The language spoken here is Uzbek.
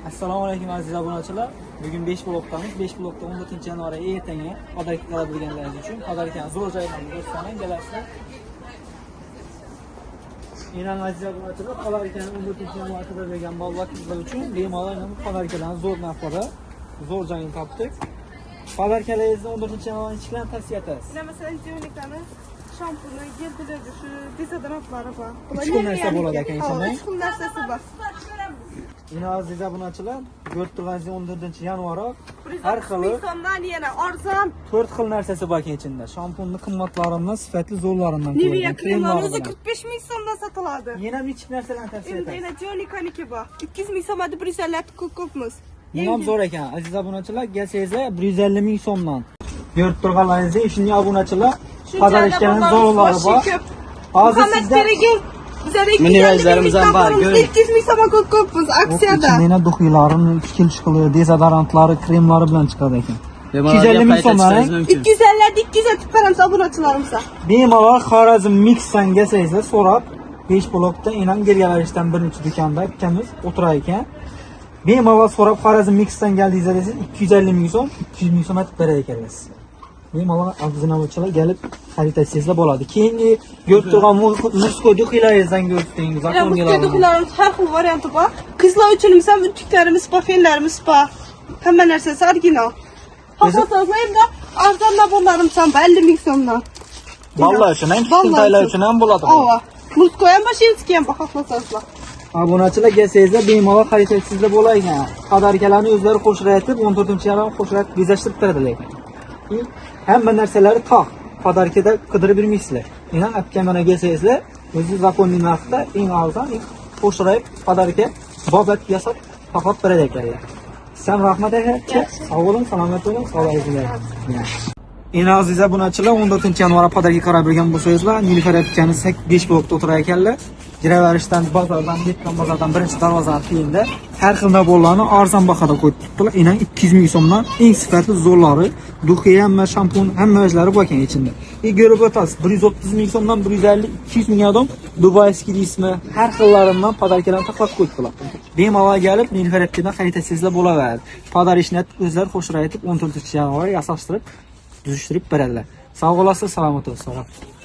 Assalomu alaykum aziz obunachilar. Bugun 5 blokdamiz. 5 blokda 14 yanvar ertangi podarka qiladiganlaringiz uchun podarkani zo'r joylarni ko'rsataman, kelasizlar. Inan aziz obunachilar, podarkani 14 yanvar qiladigan bolalar uchun bemalol podarkalarni zo'r narxda, zo'r joyini topdik. Podarkalaringizni 14 yanvar ichidan tavsiya etasiz. Masalan, jo'nikani shampuni, geldilarga shu dezodorantlari bor. Uch xil narsa bo'ladi ekan içinde. 3 xil narsasi bor. Yine aziz obunachilar, ko'rib turganingiz 14 yanvar har xili so'mdan yana arzon 4 xil narsasi bor ichinde. Shampunni qimmatlaridan, sifatli zo'rlaridan Nivea kremlari o'zi 45 ming so'mdan sotiladi. Yana michik narsalarni tavsiya Endi etasiz. yana jo'nikaniki bor. 200 ming so'mda Bryussellarda ko'pmiz. Bu ham zo'r ekan. Aziz obunachilar, kelsangiz 150 ming so'mdan. Ko'rib turganlaringizdek, shunday obunachilar qadarishgan zo'rlari bor. Hozir sizda Minivajlarimiz ham bor. 200 ming so'mga ko'pmiz aksiyada. Yana duxiylarini, fikil dezodorantlari, kremlari bilan chiqadi ekan. 250 ming so'mdan. 250 200 etib beramiz obunachilarimizga. Bemalol Xorazm Mixdan kelsangiz so'rab 5 blokda inan gergalarishdan birinchi do'konda ikkamiz o'tirar ekan. Bemalol so'rab Xorazm Mixdan keldingiz desiz 250 ming so'm, 200 ming so'm etib berar ekansiz. Bemalol abzinachilar kelib xarid etsangizlar bo'ladi. Keyingi ko'rib turgan Musko duxiylaringizdan ko'rsatdingiz. Musko duxiylarimiz har xil varianti bor. Qizlar uchun ham utiklarimiz bor, fenlarimiz bor. Hamma narsasi original. Xohlasangiz ham arzon naborlarimiz ham 50 ming so'mdan. Bolalar uchun ham, kichkintoylar uchun ham bo'ladi. Ava. Musko ham bor, shinski ham bor, xohlasangiz. Obunachilar kelsangizlar bemalol xarid etsangizlar bo'ladi ekan. Qadarkalarni o'zlari qo'shirayotib 14-yanvar qo'shirayotib bezashtirib turadilar ekan. Hamma narsalari tog' podarkada qidirib yurmaysizlar. Inan apkamana kelsangizlar, o'zi zakonli narxda eng arzon, qo'shirayib podarka bobat yasab topib berar ekanlar. Sizga rahmat aka. Sog' bo'ling, salomat bo'ling, sog'lig'ingizga. Eng aziz obunachilar, 14-yanvar podarka qarab bilgan bo'lsangizlar, Nilufar akamiz 5 blokda o'tirar ekanlar. Giraverishdan bozordan, Bekon bozordan birinchi darvozadan keyinda har xil naborlarni arzon bahoda qo'yib turibdilar. Inan 200 ming so'mdan eng sifatli zo'rlari, duxiy hamma shampun, hamma o'zlari bor ekan ichida. Ko'rib o'tasiz, 130 ming so'mdan 150 200 ming odam Dubayskiy ismi har xillaridan podarkalarni taqlab qo'yibdilar. Bemalol kelib Nilufar akamidan xarid etsangizlar bo'laveradi. Podarishni o'zlari qo'shirayotib 14-yanvar yasashtirib, tuzishtirib beradilar. Sog' bo'lasiz, salomat bo'lasiz.